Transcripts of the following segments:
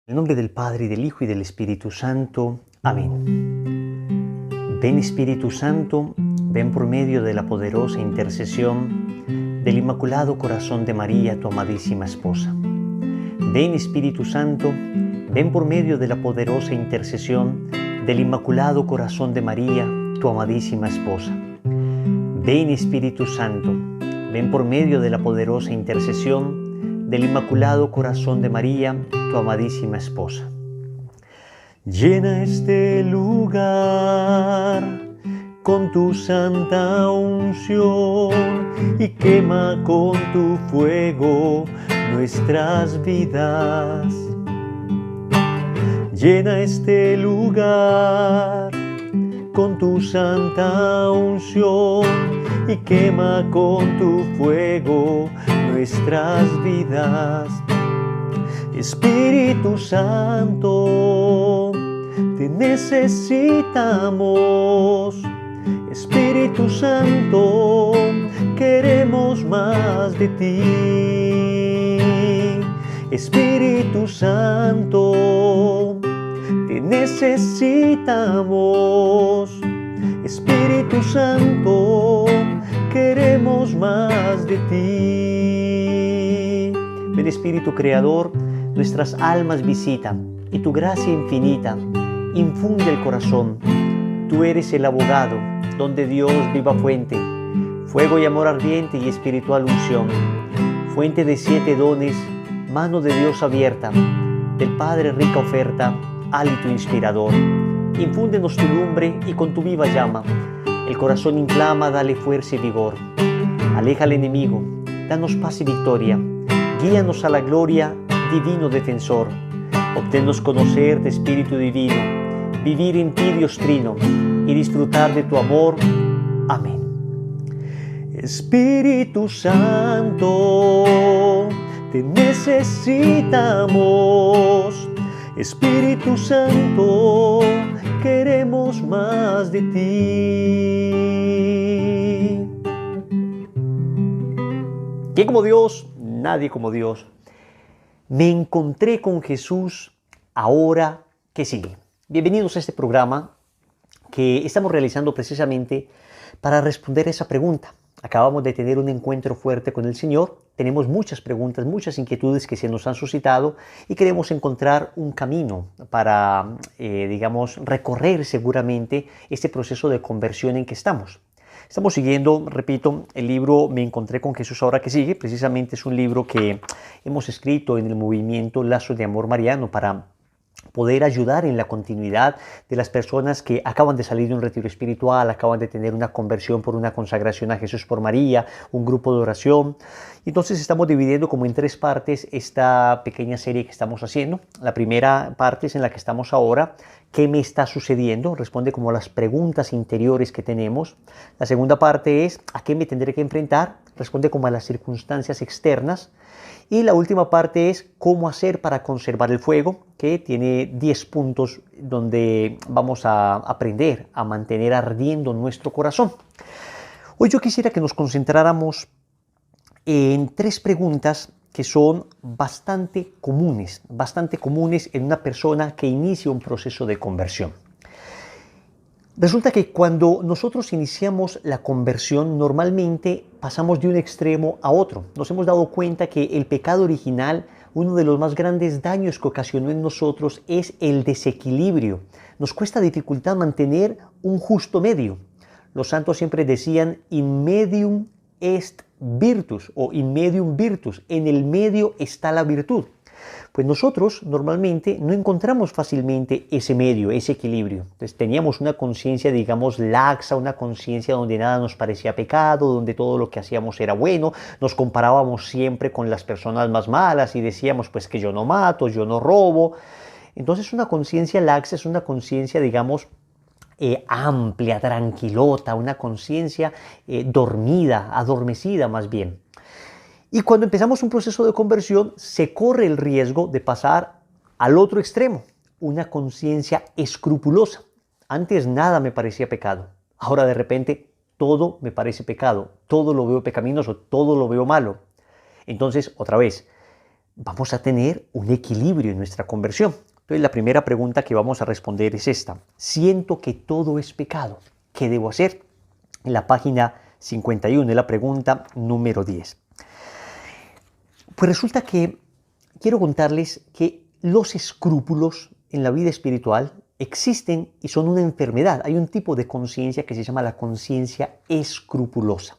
En el nombre del Padre, y del Hijo, y del Espíritu Santo. Amén. Ven Espíritu Santo, ven por medio de la poderosa intercesión del Inmaculado Corazón de María, tu amadísima esposa. Ven Espíritu Santo, ven por medio de la poderosa intercesión del Inmaculado Corazón de María, tu amadísima esposa. Ven Espíritu Santo, ven por medio de la poderosa intercesión del Inmaculado Corazón de María, tu amadísima esposa. Llena este lugar con tu santa unción y quema con tu fuego nuestras vidas. Llena este lugar con tu santa unción y quema con tu fuego nuestras vidas. Espíritu Santo, te necesitamos. Espíritu Santo, queremos más de ti. Espíritu Santo, te necesitamos. Espíritu Santo, queremos más de ti. Ven Espíritu Creador, nuestras almas visita y tu gracia infinita infunde el corazón. Tú eres el abogado, donde Dios viva fuente, fuego y amor ardiente y espiritual unción, fuente de 7 dones, mano de Dios abierta, del Padre rica oferta, hálito inspirador. Infúndenos tu lumbre y con tu viva llama, el corazón inflama, dale fuerza y vigor. Aleja al enemigo, danos paz y victoria, guíanos a la gloria, divino defensor. Obténnos conocer de Espíritu Divino, vivir en ti Dios Trino y disfrutar de tu amor. Amén. Espíritu Santo, te necesitamos. Espíritu Santo, queremos más de ti. ¿Quién como Dios? Nadie como Dios. Me encontré con Jesús ahora que sigue. Bienvenidos a este programa que estamos realizando precisamente para responder a esa pregunta. Acabamos de tener un encuentro fuerte con el Señor. Tenemos muchas preguntas, muchas inquietudes que se nos han suscitado y queremos encontrar un camino para, recorrer seguramente este proceso de conversión en que estamos. Estamos siguiendo, repito, el libro Me encontré con Jesús ahora que sigue. Precisamente es un libro que hemos escrito en el movimiento Lazos de Amor Mariano para poder ayudar en la continuidad de las personas que acaban de salir de un retiro espiritual, acaban de tener una conversión por una consagración a Jesús por María, un grupo de oración. Entonces estamos dividiendo como en 3 partes esta pequeña serie que estamos haciendo. La primera parte es en la que estamos ahora. ¿Qué me está sucediendo? Responde como a las preguntas interiores que tenemos. La segunda parte es ¿a qué me tendré que enfrentar? Responde como a las circunstancias externas. Y la última parte es cómo hacer para conservar el fuego, que tiene 10 puntos donde vamos a aprender a mantener ardiendo nuestro corazón. Hoy yo quisiera que nos concentráramos en 3 preguntas que son bastante comunes en una persona que inicia un proceso de conversión. Resulta que cuando nosotros iniciamos la conversión, normalmente pasamos de un extremo a otro. Nos hemos dado cuenta que el pecado original, uno de los más grandes daños que ocasionó en nosotros es el desequilibrio. Nos cuesta dificultad mantener un justo medio. Los santos siempre decían in medium est virtus o in medium virtus, en el medio está la virtud. Pues nosotros normalmente no encontramos fácilmente ese medio, ese equilibrio. Entonces teníamos una conciencia, digamos, laxa, una conciencia donde nada nos parecía pecado, donde todo lo que hacíamos era bueno, nos comparábamos siempre con las personas más malas y decíamos pues que yo no mato, yo no robo. Entonces una conciencia laxa es una conciencia, digamos, amplia, tranquilota, una conciencia dormida, adormecida más bien. Y cuando empezamos un proceso de conversión, se corre el riesgo de pasar al otro extremo, una conciencia escrupulosa. Antes nada me parecía pecado, ahora de repente todo me parece pecado, todo lo veo pecaminoso, todo lo veo malo. Entonces, otra vez, vamos a tener un equilibrio en nuestra conversión. Entonces, la primera pregunta que vamos a responder es esta. Siento que todo es pecado. ¿Qué debo hacer? En la página 51 es la pregunta número 10. Pues resulta que quiero contarles que los escrúpulos en la vida espiritual existen y son una enfermedad. Hay un tipo de conciencia que se llama la conciencia escrupulosa.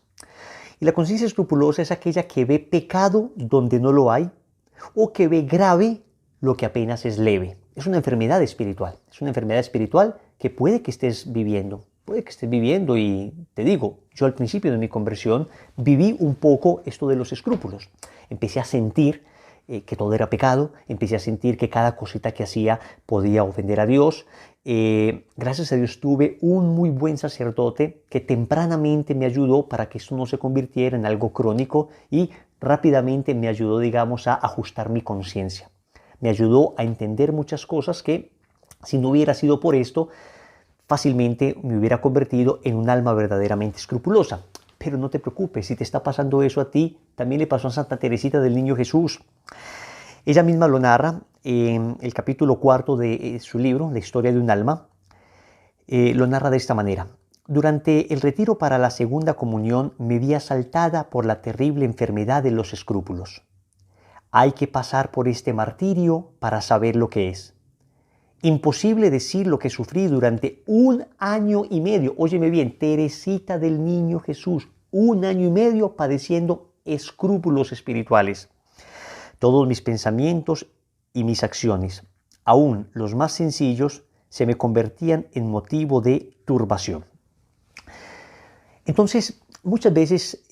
Y la conciencia escrupulosa es aquella que ve pecado donde no lo hay o que ve grave lo que apenas es leve. Es una enfermedad espiritual. Es una enfermedad espiritual que puede que estés viviendo. Puede que estés viviendo y te digo, yo al principio de mi conversión viví un poco esto de los escrúpulos. Empecé a sentir que todo era pecado, empecé a sentir que cada cosita que hacía podía ofender a Dios. Gracias a Dios tuve un muy buen sacerdote que tempranamente me ayudó para que esto no se convirtiera en algo crónico y rápidamente me ayudó, digamos, a ajustar mi conciencia. Me ayudó a entender muchas cosas que, si no hubiera sido por esto, fácilmente me hubiera convertido en un alma verdaderamente escrupulosa. Pero no te preocupes, si te está pasando eso a ti, también le pasó a Santa Teresita del Niño Jesús. Ella misma lo narra en el capítulo 4 de su libro, La historia de un alma. Lo narra de esta manera. Durante el retiro para la segunda comunión me vi asaltada por la terrible enfermedad de los escrúpulos. Hay que pasar por este martirio para saber lo que es. Imposible decir lo que sufrí durante 1 año y medio. Óyeme bien, Teresita del Niño Jesús, 1 año y medio padeciendo escrúpulos espirituales. Todos mis pensamientos y mis acciones, aún los más sencillos, se me convertían en motivo de turbación. Entonces, muchas veces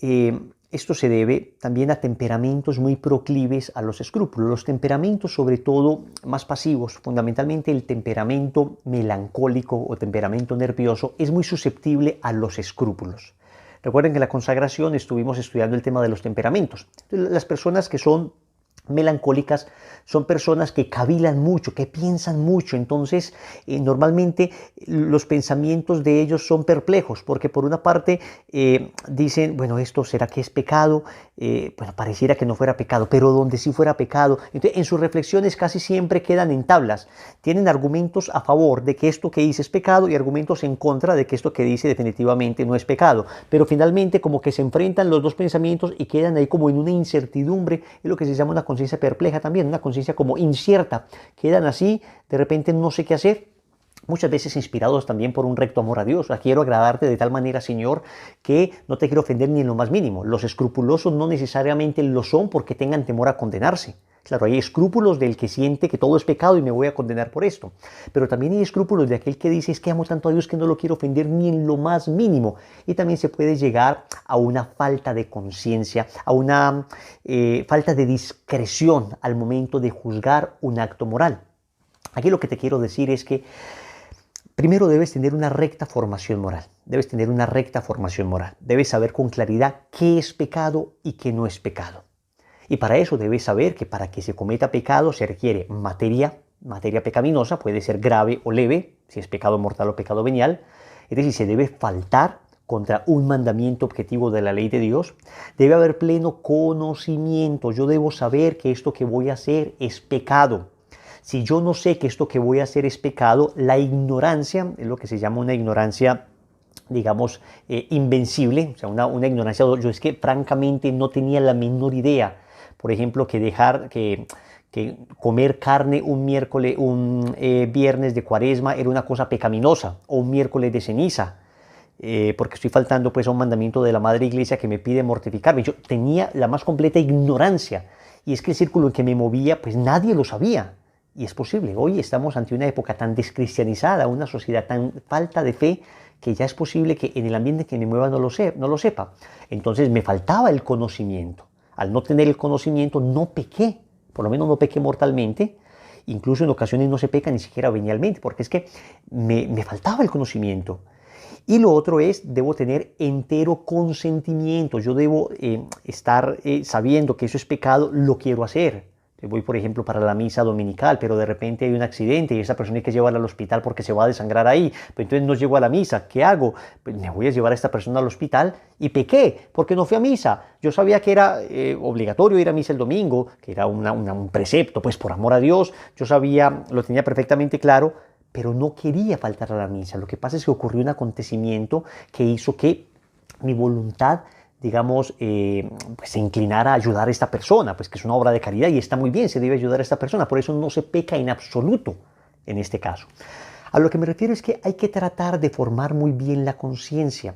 esto se debe también a temperamentos muy proclives a los escrúpulos. Los temperamentos, sobre todo, más pasivos, fundamentalmente el temperamento melancólico o temperamento nervioso, es muy susceptible a los escrúpulos. Recuerden que en la consagración estuvimos estudiando el tema de los temperamentos. Entonces, las personas que son melancólicas son personas que cavilan mucho, que piensan mucho. Entonces normalmente los pensamientos de ellos son perplejos, porque por una parte dicen, bueno, esto será que es pecado, bueno, pareciera que no fuera pecado, pero donde sí fuera pecado. Entonces en sus reflexiones casi siempre quedan en tablas, tienen argumentos a favor de que esto que dice es pecado y argumentos en contra de que esto que dice definitivamente no es pecado, pero finalmente como que se enfrentan los dos pensamientos y quedan ahí como en una incertidumbre. Es lo que se llama una conciencia perpleja también, una conciencia como incierta. Quedan así, de repente no sé qué hacer. Muchas veces inspirados también por un recto amor a Dios. Quiero agradarte de tal manera, Señor, que no te quiero ofender ni en lo más mínimo. Los escrupulosos no necesariamente lo son porque tengan temor a condenarse. Claro, hay escrúpulos del que siente que todo es pecado y me voy a condenar por esto. Pero también hay escrúpulos de aquel que dice, es que amo tanto a Dios que no lo quiero ofender ni en lo más mínimo. Y también se puede llegar a una falta de conciencia, a una falta de discreción al momento de juzgar un acto moral. Aquí lo que te quiero decir es que primero debes tener una recta formación moral. Debes tener una recta formación moral. Debes saber con claridad qué es pecado y qué no es pecado. Y para eso debes saber que para que se cometa pecado se requiere materia pecaminosa, puede ser grave o leve, si es pecado mortal o pecado venial. Es decir, se debe faltar contra un mandamiento objetivo de la ley de Dios. Debe haber pleno conocimiento. Yo debo saber que esto que voy a hacer es pecado. Si yo no sé que esto que voy a hacer es pecado, la ignorancia es lo que se llama una ignorancia, digamos, invencible, o sea, una ignorancia. Yo es que francamente no tenía la menor idea, por ejemplo, que comer carne un viernes de Cuaresma era una cosa pecaminosa, o un miércoles de ceniza, porque estoy faltando pues a un mandamiento de la Madre Iglesia que me pide mortificarme. Yo tenía la más completa ignorancia, y es que el círculo en que me movía, pues nadie lo sabía. Y es posible, hoy estamos ante una época tan descristianizada, una sociedad tan falta de fe, que ya es posible que en el ambiente que me mueva no lo sepa. Entonces me faltaba el conocimiento. Al no tener el conocimiento no pequé, por lo menos no pequé mortalmente. Incluso en ocasiones no se peca ni siquiera venialmente, porque es que me faltaba el conocimiento. Y lo otro es, debo tener entero consentimiento. Yo debo estar sabiendo que eso es pecado, lo quiero hacer. Voy, por ejemplo, para la misa dominical, pero de repente hay un accidente y esa persona hay que llevarla al hospital porque se va a desangrar ahí. Pero entonces no llego a la misa. ¿Qué hago? Pues me voy a llevar a esta persona al hospital y pequé porque no fui a misa. Yo sabía que era obligatorio ir a misa el domingo, que era un precepto, pues por amor a Dios. Yo sabía, lo tenía perfectamente claro, pero no quería faltar a la misa. Lo que pasa es que ocurrió un acontecimiento que hizo que mi voluntad, digamos, pues se inclinara a ayudar a esta persona, pues que es una obra de caridad y está muy bien, se debe ayudar a esta persona, por eso no se peca en absoluto en este caso. A lo que me refiero es que hay que tratar de formar muy bien la conciencia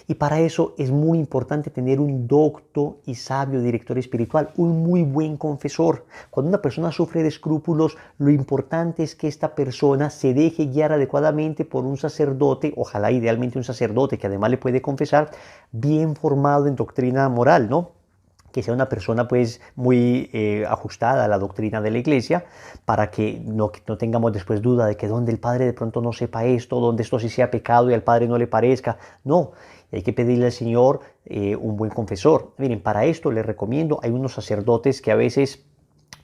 y para eso es muy importante tener un docto y sabio director espiritual, un muy buen confesor. Cuando una persona sufre de escrúpulos, lo importante es que esta persona se deje guiar adecuadamente por un sacerdote, ojalá idealmente un sacerdote que además le puede confesar, bien formado en doctrina moral, ¿no? Que sea una persona pues muy ajustada a la doctrina de la iglesia para que no tengamos después duda de que donde el padre de pronto no sepa esto, donde esto sí sea pecado y al padre no le parezca. No, hay que pedirle al Señor un buen confesor. Miren, para esto les recomiendo, hay unos sacerdotes que a veces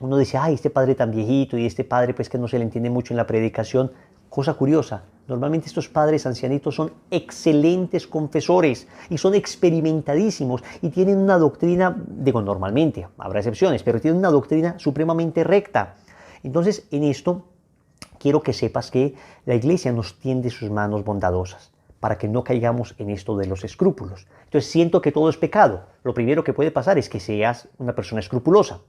uno dice, ay, este padre tan viejito y este padre pues que no se le entiende mucho en la predicación. Cosa curiosa, normalmente estos padres ancianitos son excelentes confesores y son experimentadísimos y tienen una doctrina, digo normalmente, habrá excepciones, pero tienen una doctrina supremamente recta. Entonces, en esto quiero que sepas que la iglesia nos tiende sus manos bondadosas para que no caigamos en esto de los escrúpulos. Entonces, siento que todo es pecado. Lo primero que puede pasar es que seas una persona escrupulosa.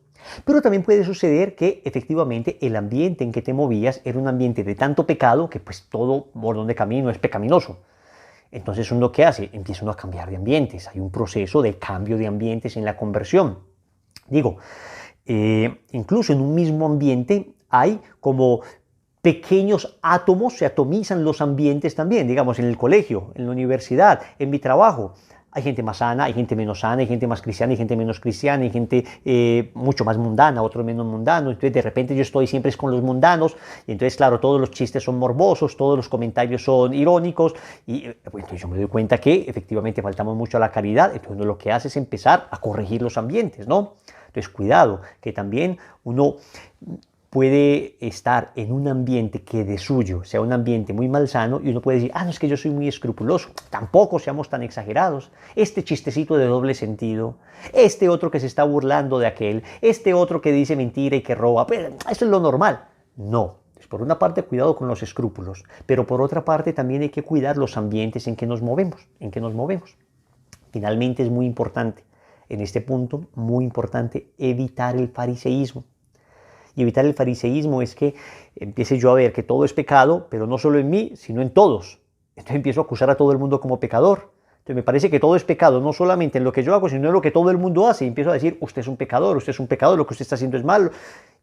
Pero también puede suceder que efectivamente el ambiente en que te movías era un ambiente de tanto pecado que pues todo bordón de camino es pecaminoso. Entonces uno ¿qué hace? Empieza uno a cambiar de ambientes. Hay un proceso de cambio de ambientes en la conversión. Digo, incluso en un mismo ambiente hay como pequeños átomos, se atomizan los ambientes también, digamos en el colegio, en la universidad, en mi trabajo. Hay gente más sana, hay gente menos sana, hay gente más cristiana, hay gente menos cristiana, hay gente mucho más mundana, otros menos mundanos. Entonces de repente yo estoy siempre con los mundanos y entonces claro, todos los chistes son morbosos, todos los comentarios son irónicos y pues, entonces yo me doy cuenta que efectivamente faltamos mucho a la caridad. Entonces uno lo que hace es empezar a corregir los ambientes, ¿no? Entonces cuidado, que también uno puede estar en un ambiente que de suyo sea un ambiente muy malsano y uno puede decir, no es que yo soy muy escrupuloso. Tampoco seamos tan exagerados. Este chistecito de doble sentido, este otro que se está burlando de aquel, este otro que dice mentira y que roba, pero eso es lo normal. No. Por una parte, cuidado con los escrúpulos, pero por otra parte también hay que cuidar los ambientes en que nos movemos, Finalmente es muy importante, en este punto, muy importante, evitar el fariseísmo. Y evitar el fariseísmo es que empiece yo a ver que todo es pecado, pero no solo en mí, sino en todos. Entonces empiezo a acusar a todo el mundo como pecador. Entonces me parece que todo es pecado, no solamente en lo que yo hago, sino en lo que todo el mundo hace. Y empiezo a decir, usted es un pecador, lo que usted está haciendo es malo.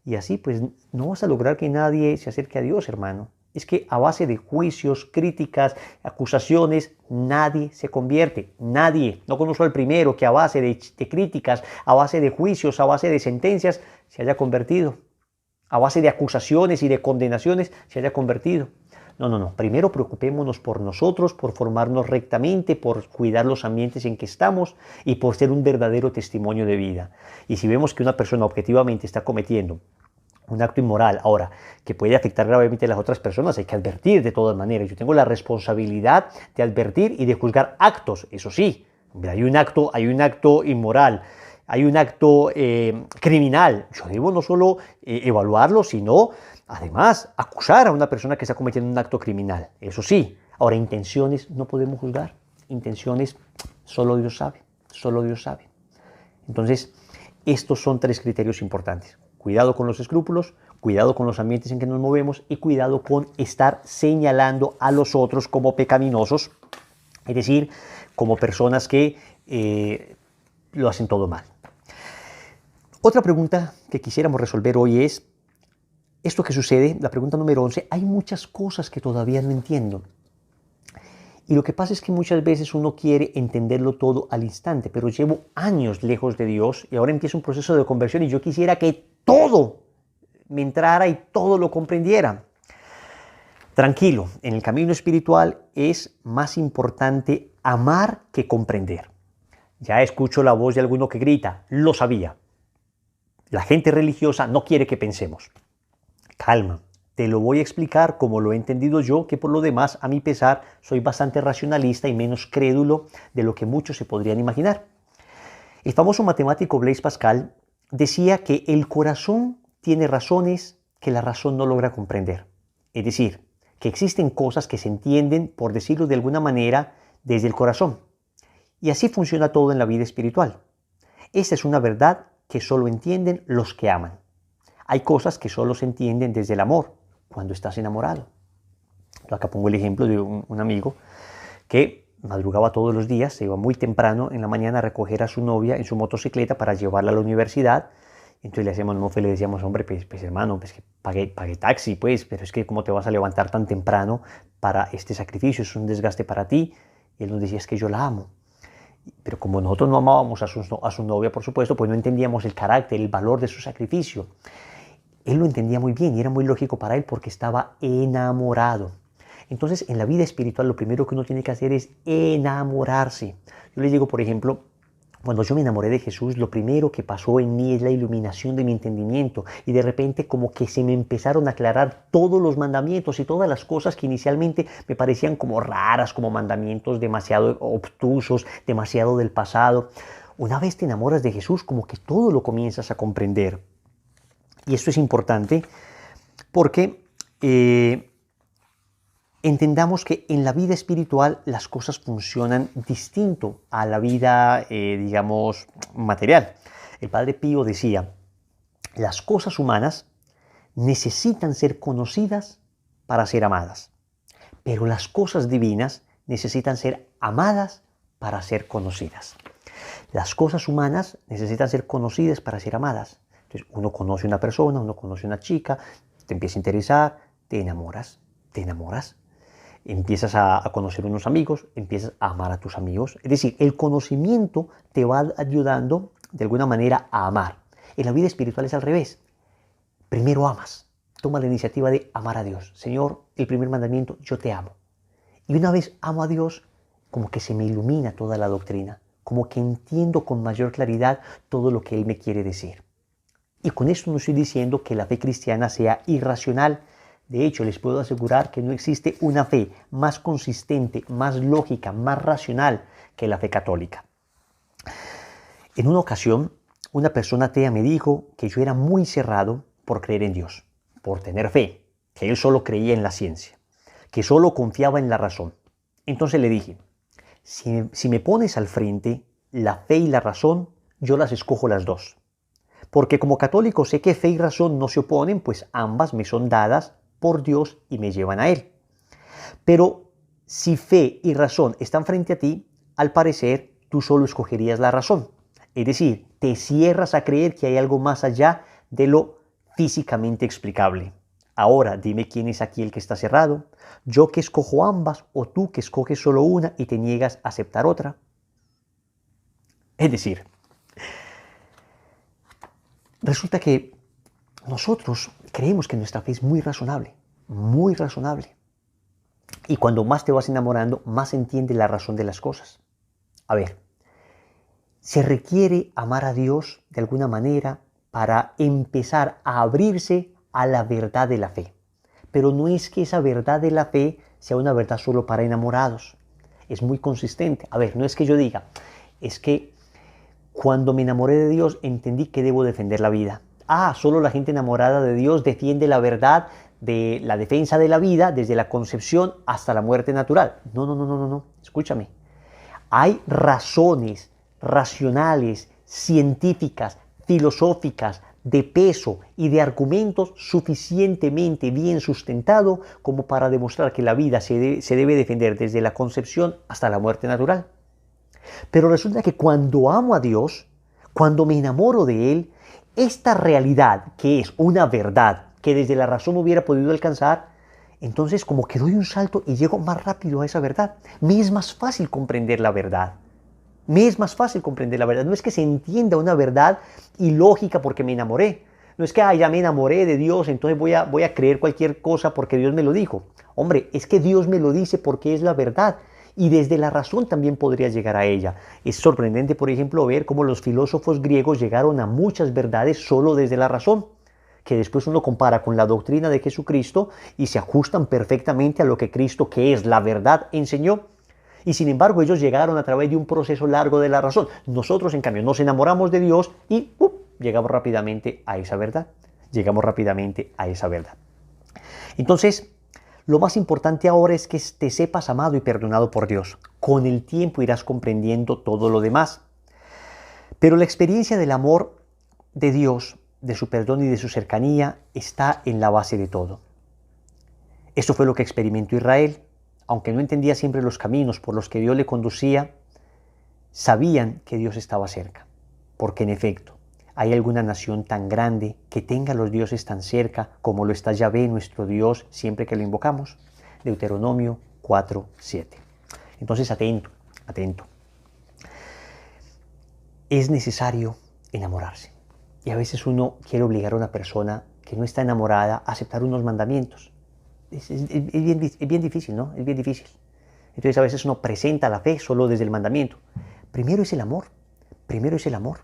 Y así pues no vas a lograr que nadie se acerque a Dios, hermano. Es que a base de juicios, críticas, acusaciones, nadie se convierte. Nadie. No conozco al primero que a base de críticas, a base de juicios, a base de sentencias, se haya convertido. A base de acusaciones y de condenaciones se haya convertido. No. Primero preocupémonos por nosotros, por formarnos rectamente, por cuidar los ambientes en que estamos y por ser un verdadero testimonio de vida. Y si vemos que una persona objetivamente está cometiendo un acto inmoral, ahora, que puede afectar gravemente a las otras personas, hay que advertir de todas maneras. Yo tengo la responsabilidad de advertir y de juzgar actos, eso sí. Hay un acto inmoral, hay un acto criminal. Yo debo no solo evaluarlo, sino además acusar a una persona que está cometiendo un acto criminal. Eso sí. Ahora, intenciones no podemos juzgar. Intenciones solo Dios sabe. Entonces, estos son 3 criterios importantes. Cuidado con los escrúpulos, cuidado con los ambientes en que nos movemos y cuidado con estar señalando a los otros como pecaminosos, es decir, como personas que lo hacen todo mal. Otra pregunta que quisiéramos resolver hoy es, esto que sucede, la pregunta número 11, hay muchas cosas que todavía no entiendo. Y lo que pasa es que muchas veces uno quiere entenderlo todo al instante, pero llevo años lejos de Dios y ahora empieza un proceso de conversión y yo quisiera que todo me entrara y todo lo comprendiera. Tranquilo, en el camino espiritual es más importante amar que comprender. Ya escucho la voz de alguno que grita, lo sabía. La gente religiosa no quiere que pensemos. Calma, te lo voy a explicar como lo he entendido yo, que por lo demás, a mi pesar, soy bastante racionalista y menos crédulo de lo que muchos se podrían imaginar. El famoso matemático Blaise Pascal decía que el corazón tiene razones que la razón no logra comprender. Es decir, que existen cosas que se entienden, por decirlo de alguna manera, desde el corazón. Y así funciona todo en la vida espiritual. Esta es una verdad que solo entienden los que aman. Hay cosas que solo se entienden desde el amor, cuando estás enamorado. Yo acá pongo el ejemplo de un amigo que madrugaba todos los días, se iba muy temprano en la mañana a recoger a su novia en su motocicleta para llevarla a la universidad. Entonces le hacíamos mofe, le decíamos, hombre, pues hermano, pues que pague taxi, pues, pero es que ¿cómo te vas a levantar tan temprano para este sacrificio? Es un desgaste para ti. Y él nos decía, es que yo la amo. Pero como nosotros no amábamos a su novia, por supuesto, pues no entendíamos el carácter, el valor de su sacrificio. Él lo entendía muy bien y era muy lógico para él porque estaba enamorado. Entonces, en la vida espiritual, lo primero que uno tiene que hacer es enamorarse. Yo les digo, por ejemplo, cuando yo me enamoré de Jesús, lo primero que pasó en mí es la iluminación de mi entendimiento y de repente como que se me empezaron a aclarar todos los mandamientos y todas las cosas que inicialmente me parecían como raras, como mandamientos demasiado obtusos, demasiado del pasado. Una vez te enamoras de Jesús, como que todo lo comienzas a comprender. Y esto es importante porque entendamos que en la vida espiritual las cosas funcionan distinto a la vida, digamos, material. El Padre Pío decía, las cosas humanas necesitan ser conocidas para ser amadas, pero las cosas divinas necesitan ser amadas para ser conocidas. Las cosas humanas necesitan ser conocidas para ser amadas. Entonces, uno conoce a una persona, uno conoce a una chica, te empieza a interesar, te enamoras. Empiezas a conocer unos amigos, empiezas a amar a tus amigos. Es decir, el conocimiento te va ayudando de alguna manera a amar. En la vida espiritual es al revés. Primero amas. Toma la iniciativa de amar a Dios. Señor, el primer mandamiento, yo te amo. Y una vez amo a Dios, como que se me ilumina toda la doctrina. Como que entiendo con mayor claridad todo lo que Él me quiere decir. Y con esto no estoy diciendo que la fe cristiana sea irracional. De hecho, les puedo asegurar que no existe una fe más consistente, más lógica, más racional que la fe católica. En una ocasión, una persona atea me dijo que yo era muy cerrado por creer en Dios, por tener fe, que él solo creía en la ciencia, que solo confiaba en la razón. Entonces le dije, si me pones al frente la fe y la razón, yo las escojo las dos. Porque como católico sé que fe y razón no se oponen, pues ambas me son dadas por Dios y me llevan a Él. Pero si fe y razón están frente a ti, al parecer tú solo escogerías la razón. Es decir, te cierras a creer que hay algo más allá de lo físicamente explicable. Ahora dime quién es aquí el que está cerrado, yo que escojo ambas o tú que escoges solo una y te niegas a aceptar otra. Es decir, resulta que nosotros creemos que nuestra fe es muy razonable, muy razonable. Y cuando más te vas enamorando, más entiendes la razón de las cosas. A ver, se requiere amar a Dios de alguna manera para empezar a abrirse a la verdad de la fe. Pero no es que esa verdad de la fe sea una verdad solo para enamorados. Es muy consistente. A ver, no es que yo diga, es que cuando me enamoré de Dios entendí que debo defender la vida. Solo la gente enamorada de Dios defiende la verdad de la defensa de la vida desde la concepción hasta la muerte natural. No. Escúchame. Hay razones racionales, científicas, filosóficas, de peso y de argumentos suficientemente bien sustentados como para demostrar que la vida se debe defender desde la concepción hasta la muerte natural. Pero resulta que cuando amo a Dios, cuando me enamoro de Él, esta realidad, que es una verdad que desde la razón hubiera podido alcanzar, entonces como que doy un salto y llego más rápido a esa verdad. Me es más fácil comprender la verdad. No es que se entienda una verdad ilógica porque me enamoré. No es que ya me enamoré de Dios, entonces voy a creer cualquier cosa porque Dios me lo dijo. Hombre, es que Dios me lo dice porque es la verdad. y desde la razón también podrías llegar a ella. Es sorprendente, por ejemplo, ver cómo los filósofos griegos llegaron a muchas verdades solo desde la razón, que después uno compara con la doctrina de Jesucristo y se ajustan perfectamente a lo que Cristo, que es la verdad, enseñó. Y sin embargo ellos llegaron a través de un proceso largo de la razón. Nosotros en cambio nos enamoramos de Dios y llegamos rápidamente a esa verdad. Llegamos rápidamente a esa verdad. Entonces, lo más importante ahora es que te sepas amado y perdonado por Dios. Con el tiempo irás comprendiendo todo lo demás. Pero la experiencia del amor de Dios, de su perdón y de su cercanía, está en la base de todo. Esto fue lo que experimentó Israel. Aunque no entendía siempre los caminos por los que Dios le conducía, sabían que Dios estaba cerca. Porque en efecto, ¿hay alguna nación tan grande que tenga a los dioses tan cerca como lo está Yahvé, nuestro Dios, siempre que lo invocamos? Deuteronomio 4:7. Entonces, atento, atento. Es necesario enamorarse. Y a veces uno quiere obligar a una persona que no está enamorada a aceptar unos mandamientos. Es bien difícil, ¿no? Es bien difícil. Entonces a veces uno presenta la fe solo desde el mandamiento. Primero es el amor. Primero es el amor.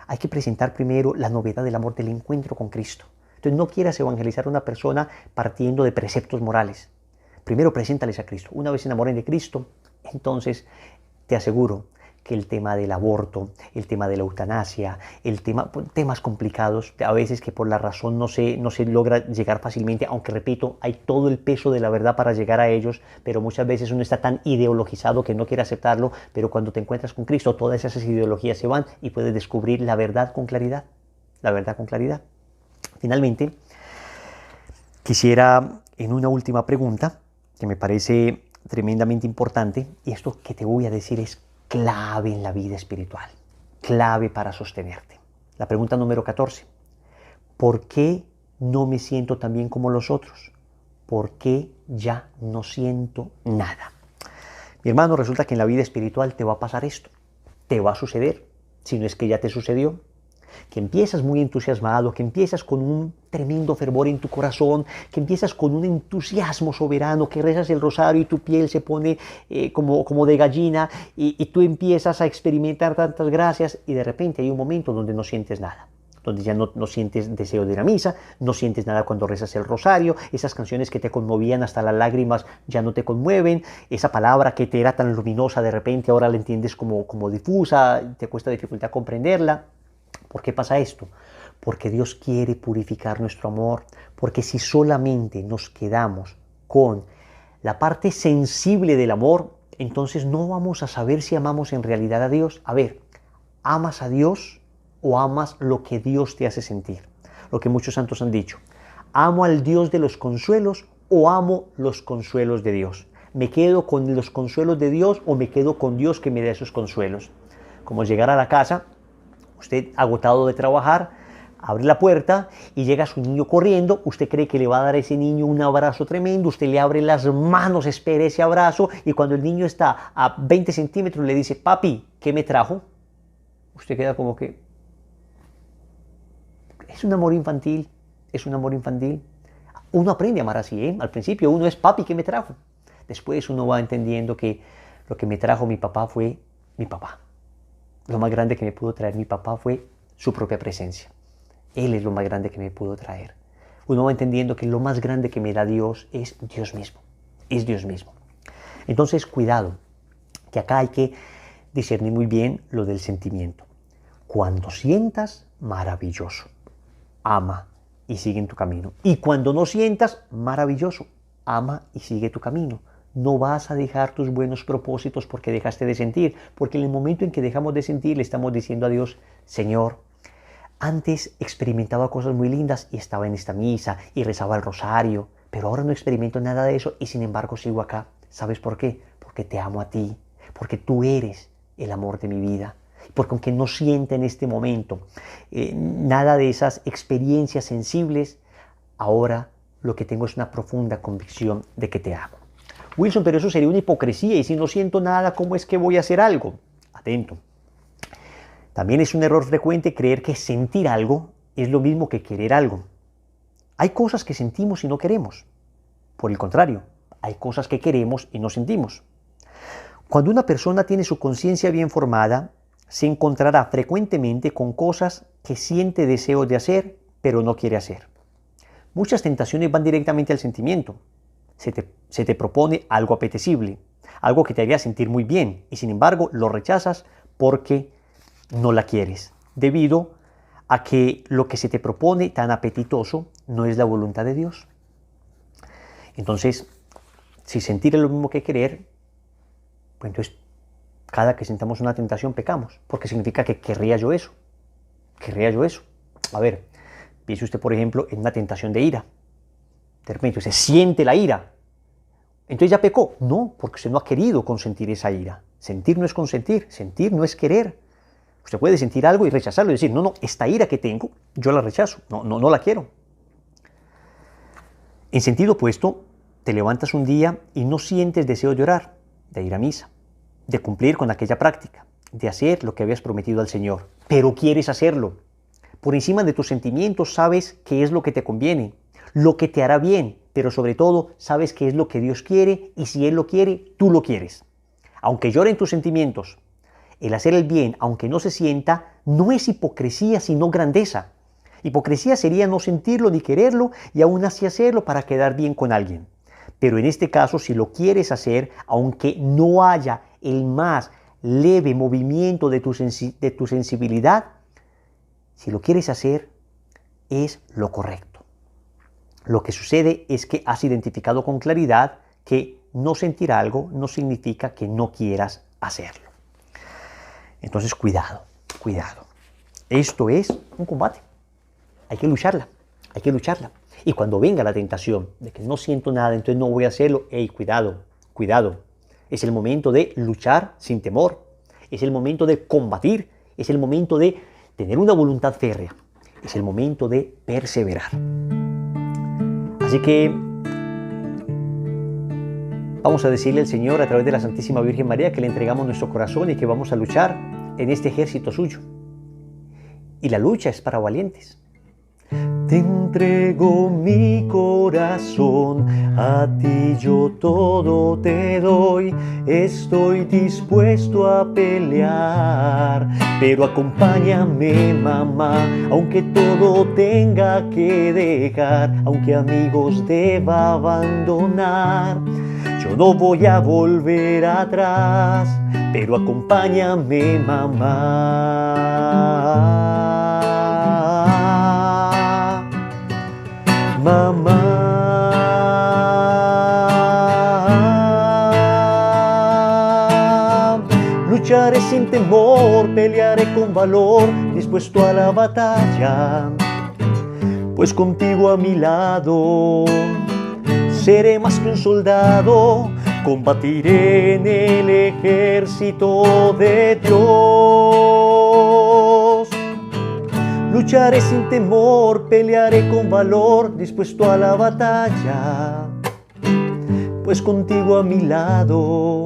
Hay que presentar primero la novedad del amor, del encuentro con Cristo. Entonces no quieras evangelizar a una persona partiendo de preceptos morales. Primero preséntales a Cristo. Una vez se enamoren de Cristo, entonces te aseguro que el tema del aborto, el tema de la eutanasia, temas complicados, a veces que por la razón no se logra llegar fácilmente, aunque repito, hay todo el peso de la verdad para llegar a ellos, pero muchas veces uno está tan ideologizado que no quiere aceptarlo, pero cuando te encuentras con Cristo, todas esas ideologías se van y puedes descubrir la verdad con claridad, la verdad con claridad. Finalmente, quisiera en una última pregunta, que me parece tremendamente importante, y esto que te voy a decir es clave en la vida espiritual, clave para sostenerte. La pregunta número 14. ¿Por qué no me siento tan bien como los otros? ¿Por qué ya no siento nada? Mi hermano, resulta que en la vida espiritual te va a pasar esto. Te va a suceder, si no es que ya te sucedió. Que empiezas muy entusiasmado, que empiezas con un tremendo fervor en tu corazón, que empiezas con un entusiasmo soberano, que rezas el rosario y tu piel se pone como de gallina y tú empiezas a experimentar tantas gracias y de repente hay un momento donde no sientes nada, donde ya no sientes deseo de la misa, no sientes nada cuando rezas el rosario, esas canciones que te conmovían hasta las lágrimas ya no te conmueven, esa palabra que te era tan luminosa de repente ahora la entiendes como difusa, te cuesta dificultad comprenderla. ¿Por qué pasa esto? Porque Dios quiere purificar nuestro amor, porque si solamente nos quedamos con la parte sensible del amor, entonces no vamos a saber si amamos en realidad a Dios. A ver, ¿amas a Dios o amas lo que Dios te hace sentir? Lo que muchos santos han dicho. ¿Amo al Dios de los consuelos o amo los consuelos de Dios? ¿Me quedo con los consuelos de Dios o me quedo con Dios que me da esos consuelos? Como llegar a la casa, usted agotado de trabajar, abre la puerta y llega su niño corriendo, usted cree que le va a dar a ese niño un abrazo tremendo, usted le abre las manos, espera ese abrazo y cuando el niño está a 20 centímetros le dice, papi, ¿qué me trajo? Usted queda como que... Es un amor infantil, es un amor infantil. Uno aprende a amar así, ¿eh? Al principio uno es, papi, ¿qué me trajo? Después uno va entendiendo que lo que me trajo mi papá fue mi papá. Lo más grande que me pudo traer mi papá fue su propia presencia. Él es lo más grande que me pudo traer. Uno va entendiendo que lo más grande que me da Dios es Dios mismo. Es Dios mismo. Entonces, cuidado, que acá hay que discernir muy bien lo del sentimiento. Cuando sientas, maravilloso. Ama y sigue en tu camino. Y cuando no sientas, maravilloso. Ama y sigue tu camino. No vas a dejar tus buenos propósitos porque dejaste de sentir, porque en el momento en que dejamos de sentir le estamos diciendo a Dios, Señor, antes experimentaba cosas muy lindas y estaba en esta misa y rezaba el rosario, pero ahora no experimento nada de eso y sin embargo sigo acá. ¿Sabes por qué? Porque te amo a ti, porque tú eres el amor de mi vida, porque aunque no sienta en este momento nada de esas experiencias sensibles, ahora lo que tengo es una profunda convicción de que te amo. Wilson, pero eso sería una hipocresía y si no siento nada, ¿cómo es que voy a hacer algo? Atento. También es un error frecuente creer que sentir algo es lo mismo que querer algo. Hay cosas que sentimos y no queremos. Por el contrario, hay cosas que queremos y no sentimos. Cuando una persona tiene su conciencia bien formada, se encontrará frecuentemente con cosas que siente deseo de hacer, pero no quiere hacer. Muchas tentaciones van directamente al sentimiento. Se te propone algo apetecible, algo que te haría sentir muy bien, y sin embargo lo rechazas porque no la quieres, debido a que lo que se te propone tan apetitoso no es la voluntad de Dios. Entonces, si sentir es lo mismo que querer, pues entonces cada que sentamos una tentación pecamos, porque significa que querría yo eso. A ver, piense usted, por ejemplo, en una tentación de ira. De repente usted siente la ira, entonces ya pecó. No, porque usted no ha querido consentir esa ira. Sentir no es consentir, sentir no es querer. Usted puede sentir algo y rechazarlo y decir, no, esta ira que tengo, yo la rechazo, no la quiero. En sentido opuesto, te levantas un día y no sientes deseo de orar, de ir a misa, de cumplir con aquella práctica, de hacer lo que habías prometido al Señor, pero quieres hacerlo. Por encima de tus sentimientos sabes qué es lo que te conviene, lo que te hará bien, pero sobre todo sabes qué es lo que Dios quiere, y si Él lo quiere, tú lo quieres. Aunque lloren tus sentimientos, el hacer el bien, aunque no se sienta, no es hipocresía, sino grandeza. Hipocresía sería no sentirlo ni quererlo y aún así hacerlo para quedar bien con alguien. Pero en este caso, si lo quieres hacer, aunque no haya el más leve movimiento de tu sensibilidad, si lo quieres hacer, es lo correcto. Lo que sucede es que has identificado con claridad que no sentir algo no significa que no quieras hacerlo. Entonces, cuidado. Esto es un combate. Hay que lucharla. Y cuando venga la tentación de que no siento nada, entonces no voy a hacerlo, cuidado. Es el momento de luchar sin temor. Es el momento de combatir. Es el momento de tener una voluntad férrea. Es el momento de perseverar. Así que vamos a decirle al Señor a través de la Santísima Virgen María que le entregamos nuestro corazón y que vamos a luchar en este ejército suyo. Y la lucha es para valientes. Te entrego mi corazón, a ti yo todo te doy, estoy dispuesto a pelear, pero acompáñame, mamá, aunque todo tenga que dejar, aunque amigos deba abandonar, yo no voy a volver atrás, pero acompáñame, mamá. Mamá, lucharé sin temor, pelearé con valor, dispuesto a la batalla, pues contigo a mi lado seré más que un soldado, combatiré en el ejército de Dios. Lucharé sin temor, pelearé con valor, dispuesto a la batalla, pues contigo a mi lado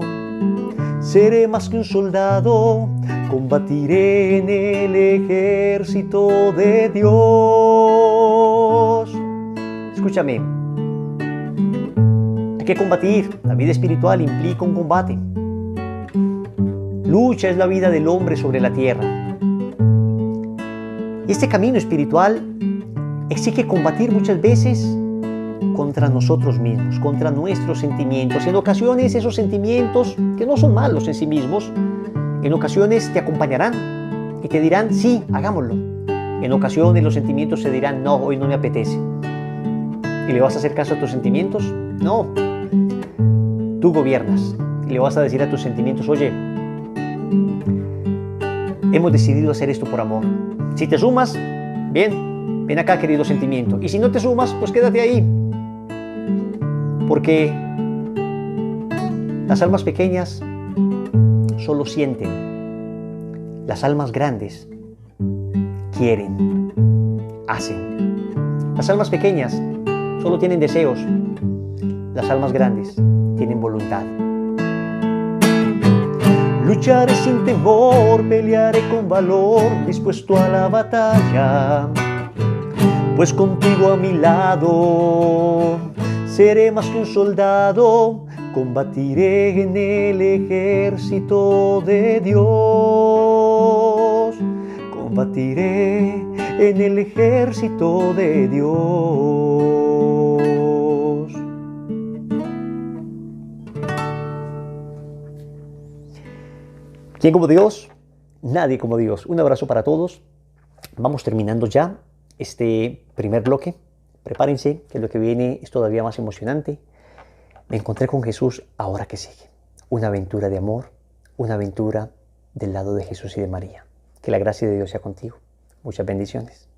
seré más que un soldado, combatiré en el ejército de Dios. Escúchame, hay que combatir. La vida espiritual implica un combate. Lucha es la vida del hombre sobre la tierra. Y este camino espiritual exige combatir muchas veces contra nosotros mismos, contra nuestros sentimientos. En ocasiones esos sentimientos, que no son malos en sí mismos, en ocasiones te acompañarán y te dirán, sí, hagámoslo. En ocasiones los sentimientos te dirán, no, hoy no me apetece. ¿Y le vas a hacer caso a tus sentimientos? No. Tú gobiernas y le vas a decir a tus sentimientos, oye, hemos decidido hacer esto por amor. Si te sumas, bien, ven acá, querido sentimiento. Y si no te sumas, pues quédate ahí. Porque las almas pequeñas solo sienten. Las almas grandes quieren, hacen. Las almas pequeñas solo tienen deseos. Las almas grandes tienen voluntad. Lucharé sin temor, pelearé con valor, dispuesto a la batalla, pues contigo a mi lado seré más que un soldado, combatiré en el ejército de Dios. Combatiré en el ejército de Dios. ¿Quién como Dios? Nadie como Dios. Un abrazo para todos. Vamos terminando ya este primer bloque. Prepárense, que lo que viene es todavía más emocionante. Me encontré con Jesús ahora que sigue. Una aventura de amor, una aventura del lado de Jesús y de María. Que la gracia de Dios sea contigo. Muchas bendiciones.